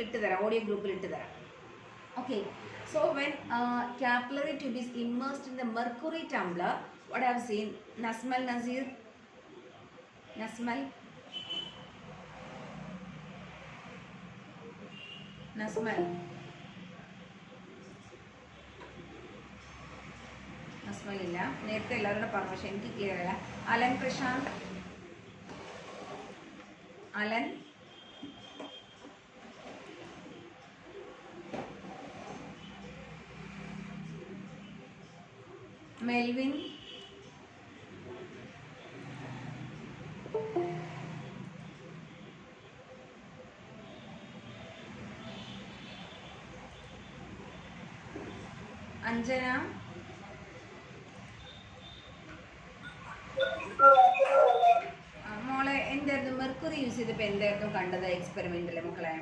ഗ്രൂപ്പിൽ ഇട്ട് തരാം, ഓഡിയോ ഗ്രൂപ്പിൽ ഇട്ട് തരാം. Okay, so when capillary tube is immersed in the mercury tumbler, what I have seen, Nasmal Nazir, Nasmal ഇല്ല, നേരത്തെ എല്ലാവരുടെ പറഞ്ഞു, പക്ഷെ എനിക്ക് ക്ലിയർ അല്ല. Alan Prashanth, Alan, Melvin, Anjana, മോളെ എന്തായിരുന്നു മെർക്കുറി യൂസ് ചെയ്തപ്പോൾ എന്തായിരുന്നു കണ്ടത് എക്സ്പെരിമെന്റില് മക്കളെ?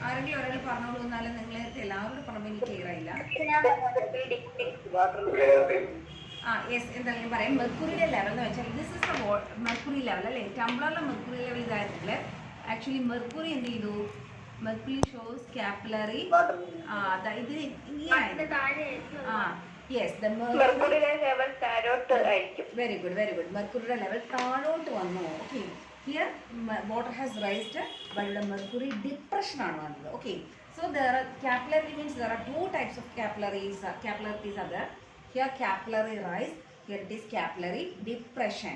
ആരെങ്കിലും ഒരാൾ പറഞ്ഞോളൂ, എന്നാലും നിങ്ങൾ എല്ലാവരോടും പറയുമ്പോൾ എനിക്ക് ക്ലിയർ ആയില്ല. യെസ്, എന്തായാലും പറയാം. മെർക്കുറിയുടെ ലെവൽ എന്ന് വെച്ചാൽ this is the mercury level അല്ലേ? ടംബ്ലറിലെ മെർക്കുറി ലെവൽ ഇതായിട്ടില്ല. ആക്ച്വലി മെർക്കുറി എന്ത് ചെയ്തു? Mercury shows capillary. ഇത് ഇങ്ങനെയായിരുന്നു. യെസ്, ദ മെർക്കുറി ലെവൽ താഴോട്ട് ആയിരിക്കും. Very good, very good. മെർക്കുറിയുടെ ലെവൽ താഴോട്ട് വന്നു. Okay, here water has raised, but the mercury depression ആണ് വന്നത്. Okay, so there are capillary means there are two types of capillaries. Capillaries are there. Here capillary rise, here it is capillary depression.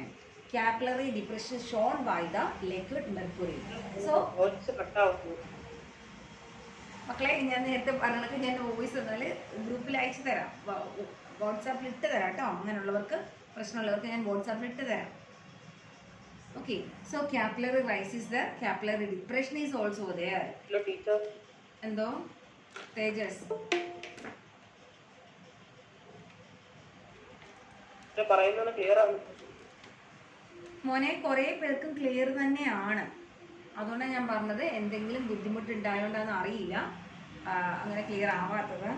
Capillary depression is shown by the liquid mercury. So മക്കളെ, ഞാൻ നേരത്തെ പറഞ്ഞതൊക്കെ ഞാൻ voice തന്നാൽ ഗ്രൂപ്പിൽ അയച്ചു തരാം, വാട്സാപ്പിൽ ഇട്ട് തരാം കേട്ടോ. അങ്ങനെയുള്ളവർക്ക്, പ്രശ്നമുള്ളവർക്ക് ഞാൻ വാട്സാപ്പിൽ ഇട്ട് തരാം. Okay, so capillary rise is there, capillary depression is also there. Hello teacher. Endo Tejas പറയുന്നത് ക്ലിയർ ആണ് മോനെ? കുറേ പേർക്കും ക്ലിയർ തന്നെയാണ്, അതുകൊണ്ടാണ് ഞാൻ പറഞ്ഞത്. എന്തെങ്കിലും ബുദ്ധിമുട്ട് ഉണ്ടായോണ്ടാന്ന് അറിയില്ല അങ്ങനെ ക്ലിയർ ആവാത്തത്.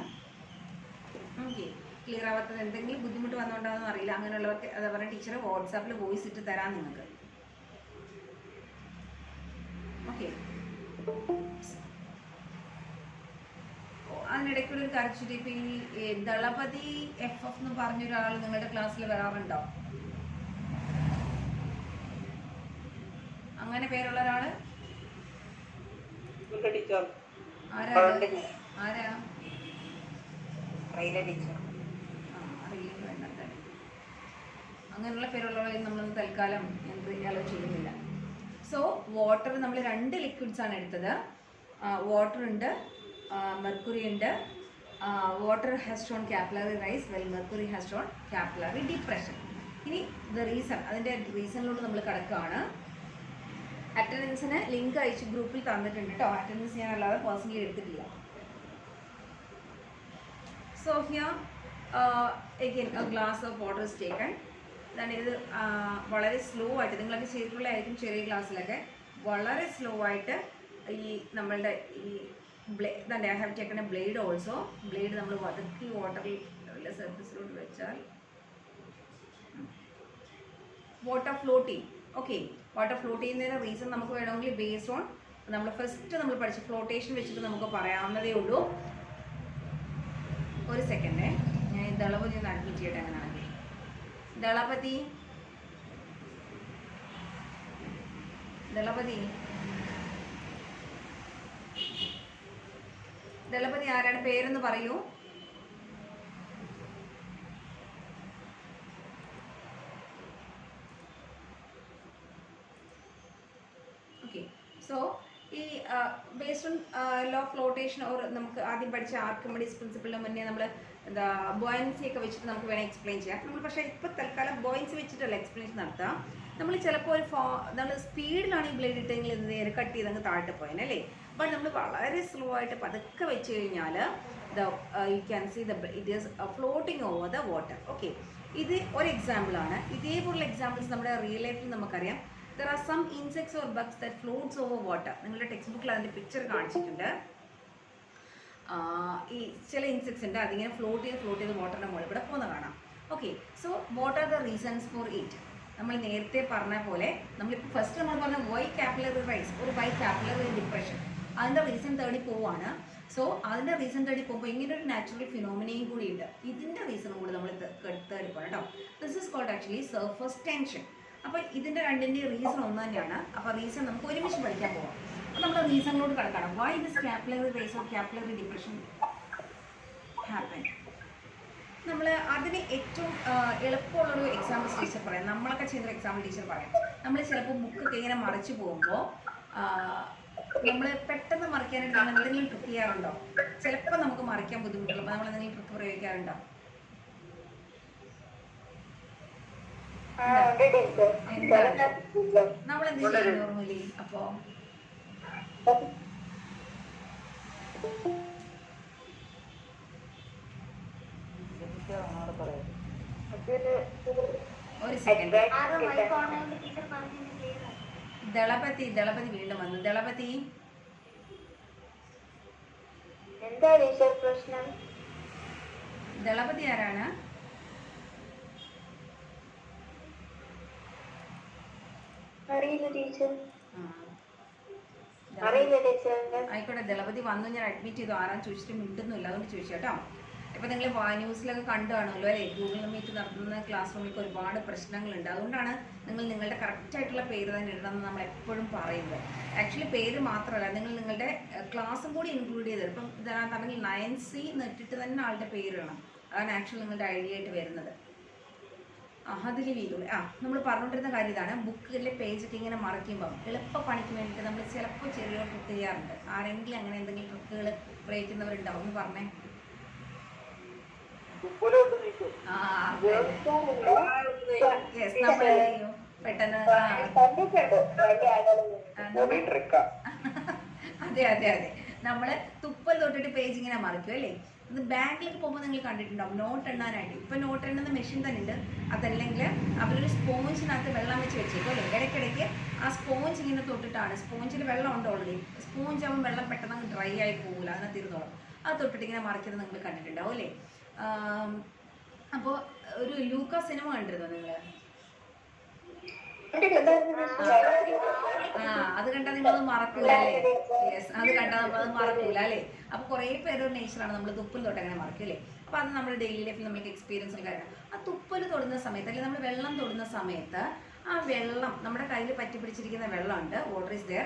ഓക്കെ, ക്ലിയർ ആവാത്തത് എന്തെങ്കിലും ബുദ്ധിമുട്ട് വന്നുകൊണ്ടാണെന്ന് അറിയില്ല. അങ്ങനെയുള്ളവർക്ക് അതാ പറഞ്ഞ ടീച്ചർ വാട്സാപ്പിൽ വോയിസ് ഇട്ട് തരാം നിങ്ങൾക്ക്. ഓക്കെ, അതിനിടയ്ക്കുള്ള ഒരു കാര്യം, ഇപ്പം ഈ ദളപതി FF എന്ന് പറഞ്ഞൊരാൾ നിങ്ങളുടെ ക്ലാസ്സിൽ വരാറുണ്ടോ? അങ്ങനെ പേരുള്ള ഒരാള് ആരാ? അങ്ങനെയുള്ള പേരുള്ളവരെ നമ്മളൊന്ന് തൽക്കാലം എന്ത് ചെയ്യുന്നില്ല. സോ വാട്ടർ നമ്മൾ രണ്ട് ലിക്വിഡ്സ് ആണ് എടുത്തത്. വാട്ടർ ഉണ്ട്, മെർക്കുറി ഉണ്ട്. Water has shown capillary rise, well mercury has shown capillary depression. ഇനി ദ റീസൺ, അതിൻ്റെ റീസണിലോട്ട് നമ്മൾ കിടക്കുകയാണ്. അറ്റൻഡൻസിന് ലിങ്ക് അയച്ച് ഗ്രൂപ്പിൽ തന്നിട്ടുണ്ട് കേട്ടോ. അറ്റൻഡൻസ് ഞാൻ അല്ലാതെ പേഴ്സണലി എടുത്തിട്ടില്ല. So here again a glass of water is taken. ഇത് വളരെ സ്ലോ ആയിട്ട് നിങ്ങളൊക്കെ ചെയ്തിട്ടുള്ളതായിരിക്കും ചെറിയ ക്ലാസ്സിലൊക്കെ. വളരെ സ്ലോ ആയിട്ട് ഈ നമ്മളുടെ ഈ blade, I have taken A blade also. Blade നമ്മൾ വതക്കി വാട്ടറിൽ സർഫസിലോട്ട് വെച്ചാൽ water floating. Okay, water float ചെയ്യുന്നതിൻ്റെ റീസൺ നമുക്ക് വേണമെങ്കിൽ ബേസ്ഡ് ഓൺ നമ്മൾ ഫസ്റ്റ് നമ്മൾ പഠിച്ച ഫ്ലോട്ടേഷൻ വെച്ചിട്ട് നമുക്ക് പറയാവുന്നതേ ഉള്ളൂ. ഒരു സെക്കൻഡ്, ഞാൻ ദളപതി ഒന്ന് അഡ്മിറ്റ് ചെയ്യട്ടെ. അങ്ങനെയാണെങ്കിൽ ദളപതി ആരാണ്? പേരൊന്ന് പറയൂ. ഓക്കെ, സോ ഈ based on law of flotation or നമുക്ക് ആദ്യം പഠിച്ച ആർക്കിമിഡീസ് പ്രിൻസിപ്പിളിന് മുന്നേ നമ്മൾ എന്താ ബോയൻസി ഒക്കെ വെച്ചിട്ട് നമുക്ക് വേണമെങ്കിൽ എക്സ്പ്ലെയിൻ ചെയ്യാം. നമ്മൾ പക്ഷേ ഇപ്പോൾ തൽക്കാലം ബോയൻസി വെച്ചിട്ടല്ല എക്സ്പ്ലെയിൻ നടത്താം. നമ്മൾ ചിലപ്പോൾ ഒരു നമ്മൾ സ്പീഡിലാണ് ഈ ബ്ലേഡ് ഇട്ടെങ്കിൽ നേരെ കട്ട് ചെയ്ത് അങ്ങ് താഴ്ത്തി പോയനല്ലേ. ബട്ട് നമ്മൾ വളരെ സ്ലോ ആയിട്ട് പതുക്കെ വെച്ച് കഴിഞ്ഞാൽ you can see it is floating over the water. Okay, ഇത് ഒരു എക്സാമ്പിളാണ്. ഇതേപോലുള്ള എക്സാമ്പിൾസ് നമ്മുടെ റിയൽ ലൈഫിൽ നമുക്കറിയാം. There are some insects or bugs that floats over water. നിങ്ങളുടെ ടെക്സ്റ്റ് ബുക്കിൽ അതിൻ്റെ പിക്ചർ കാണിച്ചിട്ടുണ്ട്. ഈ ചില ഇൻസെക്ട്സ് ഉണ്ട്, അതിങ്ങനെ ഫ്ലോട്ട് ചെയ്ത് വാട്ടറിൻ്റെ മുകളിൽ കൂടെ പോകുന്ന കാണാം. Okay, so what are the reasons for it? നമ്മൾ നേരത്തെ പറഞ്ഞ പോലെ നമ്മളിപ്പോൾ ഫസ്റ്റ് നമ്മൾ പറഞ്ഞ വൈ കാപ്പിലറി റൈസ് ഒരു വൈ കാപ്പിലറി ഡിപ്രഷൻ, അതിൻ്റെ റീസൺ തേടി പോവാണ്. സോ അതിൻ്റെ റീസൺ തേടി പോകുമ്പോൾ ഇങ്ങനെ ഒരു നാച്ചുറൽ ഫിനോമിനയും കൂടി ഉണ്ട്. ഇതിൻ്റെ റീസണും കൂടി നമ്മൾ തേടി പോകണം കേട്ടോ. This is called actually surface tension. അപ്പോൾ ഇതിൻ്റെ രണ്ടിൻ്റെയും റീസൺ ഒന്ന് തന്നെയാണ്. അപ്പോൾ റീസൺ നമുക്ക് ഒരുമിച്ച് പഠിക്കാൻ പോകാം. അപ്പോൾ നമ്മൾ റീസണിലോട്ട് കിടക്കണം. Why this capillary rise or capillary depression happen? നമ്മൾ അതിന് ഏറ്റവും എളുപ്പമുള്ളൊരു എക്സാമ്പിൾ ടീച്ചർ പറയാം. നമ്മളൊക്കെ ചെയ്യുന്നൊരു എക്സാമ്പിൾ ടീച്ചർ പറയാം. നമ്മൾ ചിലപ്പോൾ ബുക്കൊക്കെ ഇങ്ങനെ മറിച്ച് പോകുമ്പോൾ നമ്മൾ പെട്ടെന്ന് മറിക്കാനായിട്ട് നമ്മൾ എന്തെങ്കിലും ട്രിക്ക് ചെയ്യാറുണ്ടോ? ചിലപ്പോൾ നമുക്ക് മറിക്കാൻ ബുദ്ധിമുട്ടുള്ളൂ. അപ്പോൾ നമ്മൾ എന്തെങ്കിലും ട്രിക്ക് പ്രയോഗിക്കാറുണ്ടോ? നമ്മൾ എന്ത് ചെയ്യും നോർമലി? അപ്പോ ഒരു സെക്കൻഡ്. ദളപതി വീണ്ടും വന്നു. ദളപതി ദളപതി ആരാണ്? ആയിക്കോട്ടെ, ദളപതി വന്നു, ഞാൻ അഡ്മിറ്റ് ചെയ്തു. ആരാന്ന് ചോദിച്ചിട്ട് മിണ്ടുന്നില്ല, അതുകൊണ്ട് ചോദിച്ചു കേട്ടോ. ഇപ്പം നിങ്ങൾ ന്യൂസിലൊക്കെ കണ്ടു കാണുമല്ലോ അല്ലേ, ഗൂഗിൾ മീറ്റ് നടത്തുന്ന ക്ലാസ് റൂമിലേക്ക് ഒരുപാട് പ്രശ്നങ്ങളുണ്ട്. അതുകൊണ്ടാണ് നിങ്ങൾ നിങ്ങളുടെ കറക്റ്റായിട്ടുള്ള പേര് തന്നെ ഇടണമെന്ന് നമ്മൾ എപ്പോഴും പറയുന്നത്. ആക്ച്വലി പേര് മാത്രമല്ല, നിങ്ങൾ നിങ്ങളുടെ ക്ലാസ്സും കൂടി ഇൻക്ലൂഡ് ചെയ്ത്, ഇപ്പം ഇതിനകത്താണെങ്കിൽ 9C എന്നിട്ടിട്ട് തന്നെ ആളുടെ പേര് ഇടണം. അതാണ് ആക്ച്വലി നിങ്ങളുടെ ഐഡിയ ആയിട്ട് വരുന്നത്. അതിൽ വീണ്ടും നമ്മൾ പറഞ്ഞുകൊണ്ടിരുന്ന കാര്യം ഇതാണ്. ബുക്കിലെ പേജൊക്കെ ഇങ്ങനെ മറയ്ക്കുമ്പം എളുപ്പ പണിക്ക് വേണ്ടിയിട്ട് നമ്മൾ ചിലപ്പോൾ ചെറിയ ട്രിക്ക് ചെയ്യാറുണ്ട്. ആരെങ്കിലും അങ്ങനെ എന്തെങ്കിലും ട്രിക്കുകൾ പ്രയോഗിക്കുന്നവരുണ്ടാവും എന്ന് പറഞ്ഞേ. പെട്ടെന്ന് അതെ നമ്മള് തുപ്പൽ തൊട്ടിട്ട് പേജ് ഇങ്ങനെ മറിക്കും അല്ലേ. ഇത് ബാങ്കിലേക്ക് പോകുമ്പോൾ നിങ്ങൾ കണ്ടിട്ടുണ്ടാവും നോട്ട് എണ്ണാനായിട്ട്. ഇപ്പൊ നോട്ട് എണ്ണുന്ന മെഷീൻ തന്നെ ഉണ്ട്. അതല്ലെങ്കിൽ അവരൊരു സ്പോഞ്ചിനകത്ത് വെള്ളം വെച്ച് വെച്ചേക്കും അല്ലേ. ഇടയ്ക്കിടയ്ക്ക് ആ സ്പോഞ്ച് ഇങ്ങനെ തൊട്ടിട്ടാണ്, സ്പോഞ്ചിൽ വെള്ളം ഉണ്ട് ഓൾറെഡി, സ്പോഞ്ച് ആകുമ്പോൾ വെള്ളം പെട്ടെന്ന് അങ്ങ് ഡ്രൈ ആയി പോകില്ല, അതിനകത്ത് ഇരുന്നോളും. അത് തൊട്ടിട്ട് ഇങ്ങനെ മറിക്കുന്നത് നിങ്ങൾ കണ്ടിട്ടുണ്ടാവും അല്ലേ. അപ്പോൾ ഒരു ലൂക്ക സിനിമ കണ്ടിരുന്നോ നിങ്ങൾ? അത് കണ്ടാൽ നിങ്ങളത് മറക്കൂല അല്ലേ? യെസ്, അത് കണ്ടാൽ നമ്മളത് മറക്കൂല അല്ലേ. അപ്പൊ കുറെ പേര് നേച്ചറാണ് നമ്മൾ തുപ്പൽ തൊട്ട് അങ്ങനെ മറക്കും അല്ലേ. അപ്പൊ അത് നമ്മുടെ ഡെയിലി ലൈഫിൽ നമുക്ക് എക്സ്പീരിയൻസ് ഉള്ള കാര്യമാണ്. ആ തുപ്പൽ തൊടുന്ന സമയത്ത് അല്ലെങ്കിൽ നമ്മൾ വെള്ളം തൊടുന്ന സമയത്ത് ആ വെള്ളം നമ്മുടെ കയ്യിൽ പറ്റി പിടിച്ചിരിക്കുന്ന വെള്ളമുണ്ട്, water is there,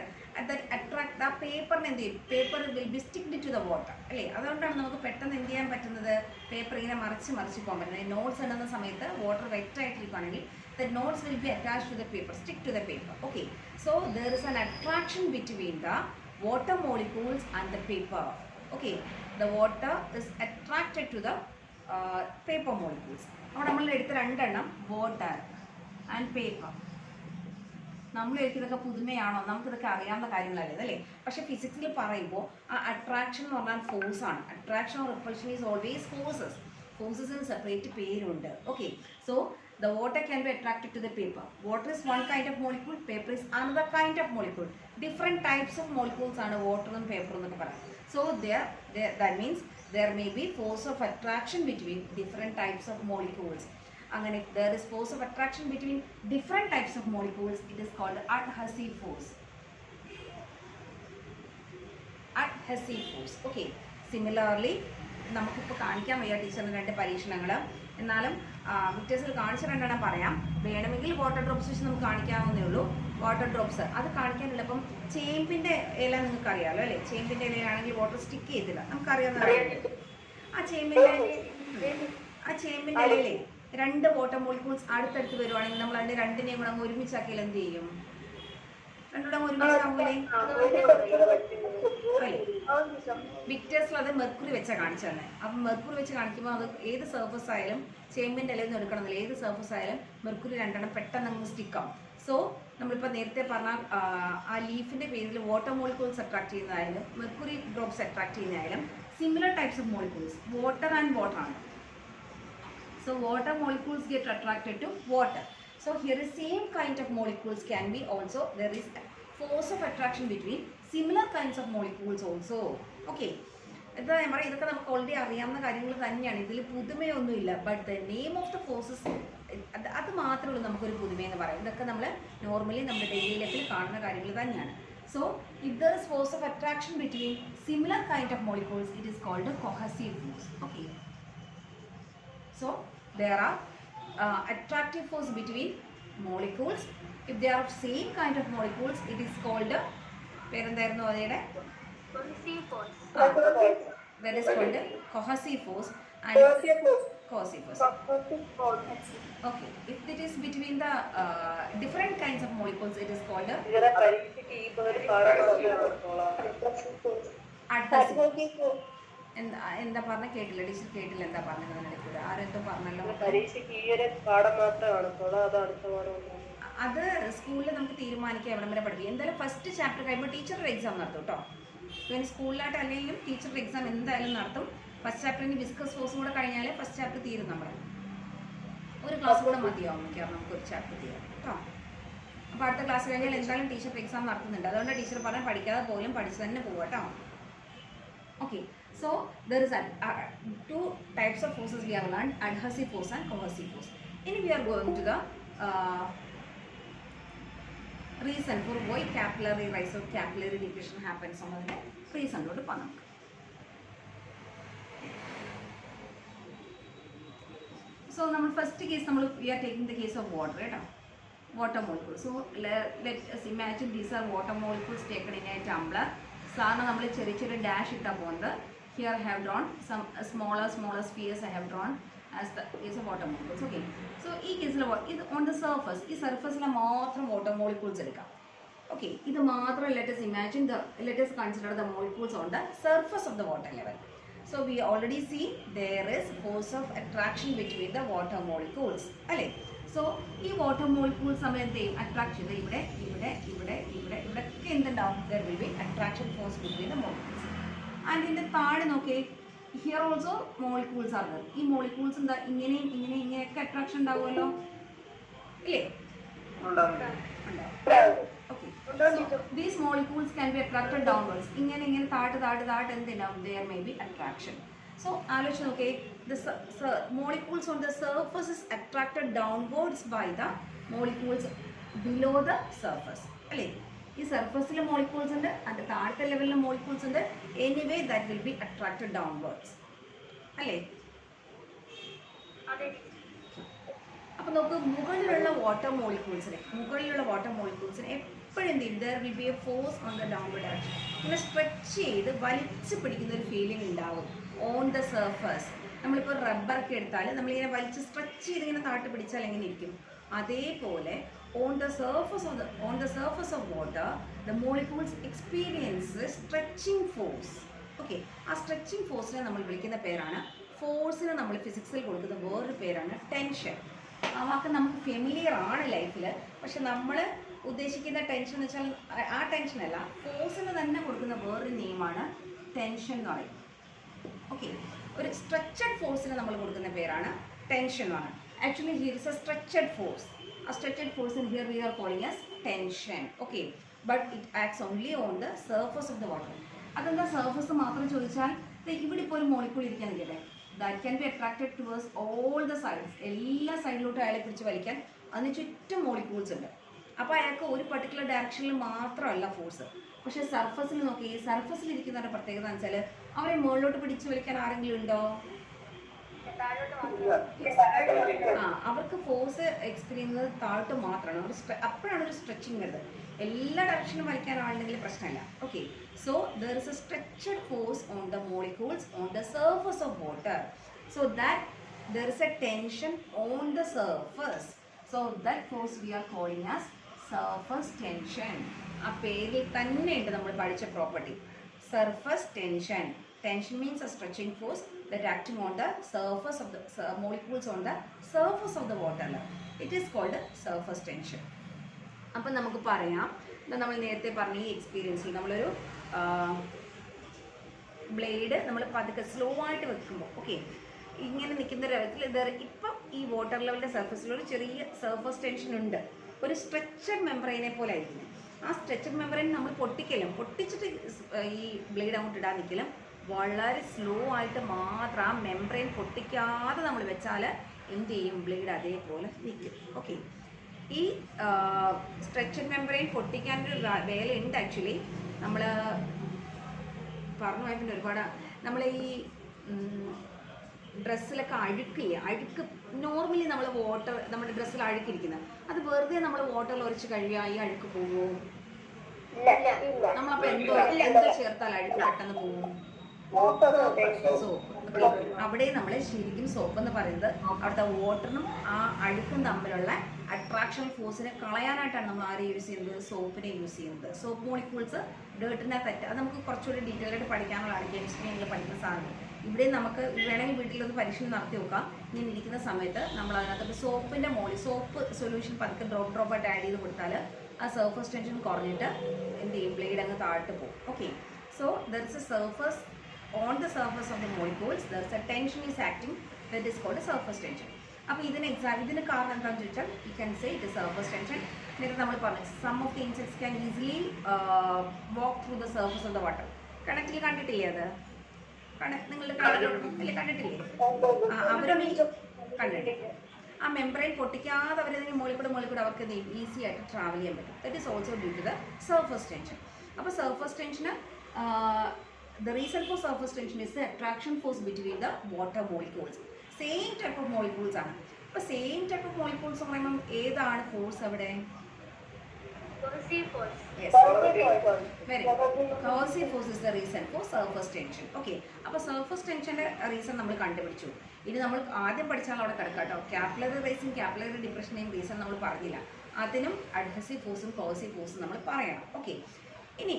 that attract ആ പേപ്പറിന് എന്ത് ചെയ്യും? Paper will be sticked to the water അല്ലേ. അതുകൊണ്ടാണ് നമുക്ക് പെട്ടെന്ന് എന്ത് ചെയ്യാൻ പറ്റുന്നത്? പേപ്പർ ഇങ്ങനെ മറിച്ച് പോകാൻ പറ്റുന്നത്. നോട്ട്സ് എണ്ണുന്ന സമയത്ത് വാട്ടർ വെറ്റ് ആയിട്ടിരിക്കുകയാണെങ്കിൽ the notes will be attached to the paper, stick to the paper. Okay, so there is an attraction between the water molecules and the paper. Okay, the water is attracted to the paper molecules. അപ്പോൾ നമ്മൾ എടുത്ത രണ്ടെണ്ണം water and paper. നമ്മൾ ഇതൊക്കെ പുതുമയാണോ? നമുക്കിതൊക്കെ അറിയാവുന്ന കാര്യങ്ങളല്ലേ അല്ലേ. പക്ഷെ ഫിസിക്സിൽ പറയുമ്പോൾ ആ അട്രാക്ഷൻ എന്ന് പറഞ്ഞാൽ ഫോഴ്സ് ആണ്. Attraction or repulsion is always forces. ഫോഴ്സസിന് സെപ്പറേറ്റ് പേരുണ്ട്. Okay, so the water can be attracted to the paper. Water is one kind of molecule, paper is another kind of molecule. Different types of molecules are water and paper എന്നൊക്കെ പറയാം. So that means there may be force of attraction between different types of molecules. അങ്ങനെ if there is force of attraction between different types of molecules, it is called adhesive force. Adhesive force. Okay. Similarly, നമുക്കിപ്പോൾ കാണിക്കാൻ വയ്യ ടീച്ചറിന് രണ്ട് പരീക്ഷണങ്ങൾ. എന്നാലും വിക്ടേഴ്സിൽ കാണിച്ച രണ്ടെണ്ണം പറയാം. വേണമെങ്കിൽ വാട്ടർ ഡ്രോപ്സ് വെച്ച് നമുക്ക് കാണിക്കാവുന്നേ ഉള്ളൂ. വാട്ടർ ഡ്രോപ്സ് അത് കാണിക്കാനില്ല. അപ്പം ചേമ്പിൻ്റെ ഇല നിങ്ങൾക്ക് അറിയാമല്ലോ അല്ലേ. ചേമ്പിൻ്റെ ഇലയാണെങ്കിൽ വാട്ടർ സ്റ്റിക്ക് ചെയ്തില്ല, നമുക്കറിയാവുന്ന. ആ ചേമ്പിൻ്റെ ഇലയിലെ രണ്ട് വാട്ടർ മോളിക്യൂൾസ് അടുത്തടുത്ത് വരുവാണെങ്കിൽ നമ്മൾ അതിൻ്റെ രണ്ടിനെയും കൂടെ അങ്ങ് ഒരുമിച്ചാക്കിയാൽ എന്ത് ചെയ്യും? രണ്ടുകൂടെ ഒരുമിച്ചാകുമ്പോഴേ വിക്ടേഴ്സിൽ അത് മെർക്കുറി വെച്ചാൽ കാണിച്ചു തന്നെ. അപ്പം മെർക്കുറി വെച്ച് കാണിക്കുമ്പോൾ അത് ഏത് സർഫസ് ആയാലും ചേമ്പിൻ്റെ ഇലയിൽ നിന്ന് എടുക്കണമെന്നില്ല, ഏത് സർഫസ് ആയാലും മെർക്കുറി രണ്ടെണ്ണം പെട്ടെന്ന് അങ്ങ് സ്റ്റിക്കാവും. സോ നമ്മളിപ്പോൾ നേരത്തെ പറഞ്ഞ ആ ലീഫിൻ്റെ പേരിൽ വാട്ടർ മോളിക്യൂൾസ് അട്രാക്ട് ചെയ്യുന്നതായാലും മെർക്കുറി ഡ്രോപ്സ് അട്രാക്ട് ചെയ്യുന്നതായാലും similar types of molecules, water and water ആണ്. So water molecules get attracted to water. So So here is same kind of molecules can be also, there is force of attraction between similar kinds of molecules also. Okay. എന്താ ഞാൻ പറയാം, ഇതൊക്കെ നമുക്ക് already അറിയാവുന്ന കാര്യങ്ങൾ തന്നെയാണ്, ഇതിൽ പുതുമയൊന്നുമില്ല. But the name of the forces അത് മാത്രമേ ഉള്ളൂ നമുക്കൊരു പുതുമയെന്ന് പറയാം. ഇതൊക്കെ നമ്മൾ നോർമലി നമ്മുടെ ഡെയിലി ലൈഫിൽ കാണുന്ന കാര്യങ്ങൾ തന്നെയാണ്. So if there is force of attraction between similar kind of molecules, it is called cohesive force. Okay. So there are attractive force between molecules. If they are of same kind of molecules, it is called പേരെന്തായിരുന്നു അതിയുടെ? cohesive force. That is called cohesive force and cohesive force. Okay. If it is between the different kinds of molecules, it is called adhesive. എന്താ പറഞ്ഞ കേട്ടില്ല, teacher കേട്ടില്ല എന്താ പറഞ്ഞത്. ആരെന്തോ പറഞ്ഞല്ലോ. അത് സ്കൂളിൽ നമുക്ക് തീരുമാനിക്കാം എവിടെ വരെ പഠിക്കും. എന്തായാലും ഫസ്റ്റ് ചാപ്റ്റർ കഴിയുമ്പോൾ ടീച്ചറുടെ എക്സാം നടത്തും കേട്ടോ. പിന്നെ സ്കൂളിലായിട്ട് അല്ലെങ്കിലും ടീച്ചറുടെ എക്സാം എന്തായാലും നടത്തും. ഫസ്റ്റ് ചാപ്റ്ററിന് വിസ്കസ് ഫോഴ്സും കൂടെ കഴിഞ്ഞാൽ ഫസ്റ്റ് ചാപ്റ്റർ തീരും. നമ്മൾ ഒരു ക്ലാസ് കൂടെ മതിയാവും മിക്കവാറും നമുക്കൊരു ചാപ്റ്റർ തീരാം കേട്ടോ. അപ്പോൾ അടുത്ത ക്ലാസ് കഴിഞ്ഞാൽ എന്തായാലും ടീച്ചറുടെ എക്സാം നടത്തുന്നുണ്ട്. അതുകൊണ്ട് ടീച്ചർ പറഞ്ഞാൽ പഠിക്കാതെ പോലും പഠിച്ച് തന്നെ പോവാം കേട്ടോ. Okay. So there is two types of forces we have learned, adhesive force and cohesive force. And we are going to the reason for why capillary rise or capillary depletion happens. Something reason load panam. So number first case we are taking the case of water, right? Water molecules. So let us imagine these are water molecules taken in a tumbler. സാധാരണ നമ്മൾ ചെറിയ ചെറിയ dash ഇട്ടാൽ പോകുന്നത്. Here I have drawn some smaller spheres I have drawn as the case of water molecules. Okay. So ഈ കേസിൽ ഇത് on the surface, ഈ സർഫസിൽ മാത്രം water molecules എടുക്കാം. Okay. ഇത് മാത്രം let us consider the molecules on the surface of the water level. So we already see there is force of attraction between the water molecules. അല്ലേ? So ഈ water molecules നമ്മൾ എന്ത് ചെയ്യും? Attract ചെയ്ത് ഇവിടെ ഒക്കെ എന്തുണ്ടാവും? There will be attraction force between the molecules. And ഇതിൻ്റെ താഴെ നോക്കിയേ, ഹിയർ ഓൾസോ മോളിക്യൂൾസ് ആണ്. ഈ മോളിക്യൂൾസ് എന്താ ഇങ്ങനെയൊക്കെ അട്രാക്ഷൻ ഉണ്ടാവുമല്ലോ, ഇല്ലേ? Okay. So these molecules can be attracted downwards. ഇങ്ങനെ താഴെ എന്തുണ്ടാവും? There may be attraction. So ആലോചിച്ച് നോക്കിയേ, the molecules on the surface is attracted downwards by the molecules below the surface. അല്ലേ? ഈ സർഫസിലെ മോളിക്യൂൾസ് ഉണ്ട്, അതിൻ്റെ താഴത്തെ ലെവലിലെ മോളിക്യൂൾസ് ഉണ്ട്. Anyway that will be attracted downwards. അല്ലേ? അപ്പോൾ നമുക്ക് മുകളിലുള്ള വാട്ടർ മോളിക്യൂൾസിനെ എപ്പോഴും എന്ത് ചെയ്യും? There will be A force on the downward direction. ഇങ്ങനെ സ്ട്രെച്ച് ചെയ്ത് വലിച്ചു പിടിക്കുന്ന ഒരു ഫീലിംഗ് ഉണ്ടാവും ഓൺ ദ സർഫസ്. നമ്മളിപ്പോൾ റബ്ബറൊക്കെ എടുത്താൽ നമ്മളിങ്ങനെ വലിച്ച് സ്ട്രെച്ച് ചെയ്ത് ഇങ്ങനെ താഴ്ത്തി പിടിച്ചാൽ എങ്ങനെ ഇരിക്കും? അതേപോലെ on the surface of water, the molecules experience stretching force. Okay. ആ സ്ട്രെച്ചിങ് ഫോഴ്സിനെ നമ്മൾ വിളിക്കുന്ന പേരാണ്, ഫോഴ്സിന് നമ്മൾ ഫിസിക്സിൽ കൊടുക്കുന്ന വേറൊരു പേരാണ് ടെൻഷൻ. ആ വാക്ക് നമുക്ക് ഫെമിലിയർ ആണ് ലൈഫിൽ. പക്ഷെ നമ്മൾ ഉദ്ദേശിക്കുന്ന ടെൻഷൻ എന്ന് വെച്ചാൽ ആ ടെൻഷനല്ല, ഫോഴ്സിന് തന്നെ കൊടുക്കുന്ന വേറൊരു നെയിമാണ് ടെൻഷൻ എന്ന് പറയും. ഓക്കെ. ഒരു സ്ട്രെച്ചഡ് ഫോഴ്സിന് നമ്മൾ കൊടുക്കുന്ന പേരാണ് ടെൻഷൻ എന്ന് പറയുന്നത്. Actually here is a stretched force. A stretched force in here we are calling as tension. Okay. But it acts only on the surface of the water. അതെന്താ surface മാത്രം ചോദിച്ചാൽ ഇവിടെ ഇപ്പോൾ ഒരു മോളിക്യൂൾ ഇരിക്കാൻ നിൽക്കട്ടെ. That can be attracted towards all the sides. എല്ലാ സൈഡിലോട്ടും അയാളെ പിടിച്ച് വലിക്കാൻ അതിന് ചുറ്റും മോളിക്യൂൾസ് ഉണ്ട്. അപ്പോൾ അയാൾക്ക് ഒരു പർട്ടിക്കുലർ ഡയറക്ഷനിൽ മാത്രമല്ല ഫോഴ്സ്. പക്ഷേ സർഫസിൽ നോക്കി, സർഫസിലിരിക്കുന്നവരുടെ പ്രത്യേകത എന്ന് വെച്ചാൽ അവരെ മുകളിലോട്ട് പിടിച്ച് വലിക്കാൻ ആരെങ്കിലും ഉണ്ടോ? അവർക്ക് ഫോഴ്സ് എക്സ്പീരിയൻസ് ചെയ്യുന്നത് താഴോട്ട് മാത്രമാണ്. അപ്പോഴാണ് ഒരു സ്ട്രെച്ചിങ് വരുന്നത്. എല്ലാ ഡയറക്ഷനും വലിക്കാനാണെങ്കിൽ പ്രശ്നമില്ല. Okay. So there is a stretched force on the molecules on the surface of water. So that there is a tension on the surface. So that force we are calling as surface tension. ആ പേരിൽ തന്നെ ഉണ്ട് നമ്മൾ പഠിച്ച property, surface tension. Tension means a stretching force that acting on the surface of the molecules on the surface of the water level. It is called surface tension. അപ്പോൾ നമുക്ക് പറയാം, നമ്മൾ നേരത്തെ പറഞ്ഞ ഈ എക്സ്പീരിയൻസിൽ നമ്മളൊരു ബ്ലേഡ് നമ്മൾ പതുക്കെ സ്ലോ ആയിട്ട് വെക്കുമ്പോൾ, ഓക്കെ, ഇങ്ങനെ നിൽക്കുന്ന രവത്തിൽ ഇപ്പം ഈ വാട്ടർ ലെവലിൻ്റെ സർഫസിൽ ഒരു ചെറിയ സർഫസ് ടെൻഷൻ ഉണ്ട്. ഒരു സ്ട്രെച്ചഡ് മെമ്പറൈനെ പോലെ ആയിരിക്കും. ആ സ്ട്രെച്ചഡ് മെമ്പറൈൻ നമ്മൾ പൊട്ടിച്ചിട്ട് ഈ ബ്ലേഡ് അങ്ങോട്ട് ഇടാൻ നിൽക്കലും വളരെ സ്ലോ ആയിട്ട് മാത്രം ആ മെമ്പറൈൻ പൊട്ടിക്കാതെ നമ്മൾ വെച്ചാൽ എന്ത് ചെയ്യും, ബ്ലേഡ് അതേപോലെ നിൽക്കും. ഓക്കെ, ഈ സ്ട്രെച്ചഡ് മെമ്പറൈൻ പൊട്ടിക്കാനൊരു വേലയുണ്ട്. ആക്ച്വലി നമ്മൾ പറഞ്ഞു പോയ പിന്നെ ഒരുപാട് നമ്മൾ ഈ ഡ്രസ്സിലൊക്കെ അഴുക്ക് നോർമലി നമ്മൾ വാട്ടർ നമ്മുടെ ഡ്രസ്സിൽ അഴുക്കിരിക്കുന്നത് അത് വെറുതെ നമ്മൾ വാട്ടറിൽ ഉരച്ച് കഴുകിയാൽ ഈ അഴുക്ക് പോകുമോ? നമ്മളപ്പോൾ എന്തോ ചേർത്താൽ അഴുക്ക് പെട്ടെന്ന് പോകും? സോപ്പ്. അവിടെ നമ്മൾ ശരിക്കും സോപ്പ് എന്ന് പറയുന്നത് അവിടുത്തെ വാട്ടറിനും ആ അഴുക്കും തമ്മിലുള്ള അട്രാക്ഷൻ ഫോഴ്സിനെ കളയാനായിട്ടാണ് നമ്മൾ ആരെ യൂസ് ചെയ്യുന്നത്, സോപ്പിനെ യൂസ് ചെയ്യുന്നത്. സോപ്പ് മോളിക്യൂൾസ് ഡേർട്ടിനെ അത് നമുക്ക് കുറച്ചുകൂടി ഡീറ്റെയിൽ ആയിട്ട് പഠിക്കാനുള്ളതാണ് കെമിസ്ട്രിയിൽ പഠിക്കുന്ന സാധനം. ഇവിടെ നമുക്ക് വേണമെങ്കിൽ വീട്ടിലൊന്ന് പരീക്ഷണം നടത്തി നോക്കാം. ഇങ്ങനെ ഇരിക്കുന്ന സമയത്ത് നമ്മൾ അതിനകത്ത് സോപ്പിൻ്റെ സോപ്പ് സൊല്യൂഷൻ പതുക്കെ ഡ്രോപ്പ് ആയിട്ട് ആഡ് ചെയ്ത് കൊടുത്താൽ ആ സർഫസ് ടെൻഷൻ കുറഞ്ഞിട്ട് എന്ത് ചെയ്യും, ബ്ലേഡ് അങ്ങ് താഴ്ത്ത് പോകും. Okay, so there is A surface on the surface of the molecules there is a tension is acting that is called a surface tension. അപ്പോൾ ഇതിന് കാരണം എന്താണെന്ന് ചോദിച്ചാൽ you can say it is surface tension. നേരത്തെ നമ്മൾ പറഞ്ഞു some of the insects can easily walk through the surface of the water. കണക്റ്റിൽ കണ്ടിട്ടില്ലേ? അത് നിങ്ങൾ കണ്ടിട്ടില്ലേ? അവരൊന്നും കണ്ടിട്ടില്ല. ആ മെമ്പറൈൻ പൊട്ടിക്കാതെ അവരതിന് മുകളിൽ കൂടെ അവർക്ക് ഈസി ആയിട്ട് ട്രാവൽ ചെയ്യാൻ പറ്റും. That is also due to the surface tension. അപ്പോൾ സർഫസ് ടെൻഷന് the reason for surface tension is the attraction force between the water molecules. Same type of molecules ആണ്. അപ്പോൾ സെയിം ടൈപ്പ് ഓഫ് മോളിക്യൂൾസ് എന്ന് പറയുമ്പോൾ ഏതാണ് force അവിടെ? Coercive force. Yes. Very good. Coercive force is the reason for surface tension. Okay. അപ്പോൾ surface ടെൻഷൻ്റെ reason നമ്മൾ കണ്ടുപിടിച്ചു. ഇനി നമ്മൾ ആദ്യം പഠിച്ചാൽ അവിടെ കിടക്കാം കേട്ടോ. കാപ്പിലറി റൈസും കാപ്പിലറി ഡിപ്രഷനെയും റീസൺ നമ്മൾ പറഞ്ഞില്ല. അതിനും അഡ്ഹസീവ് ഫോഴ്സും കോഴ്സീവ് ഫോഴ്സും നമ്മൾ പറയണം. ഓക്കെ, ഇനി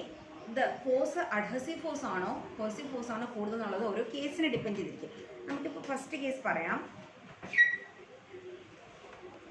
ഫോഴ്സ് അഡ്ഹസീവ് ഫോഴ്സ് ആണോ കോഴ്സീവ് ഫോഴ്സ് ആണോ കൂടുതൽ എന്നുള്ളത് ഓരോ കേസിനെ ഡിപ്പെൻഡ് ചെയ്തിരിക്കും. നമുക്കിപ്പോൾ ഫസ്റ്റ് കേസ് പറയാം.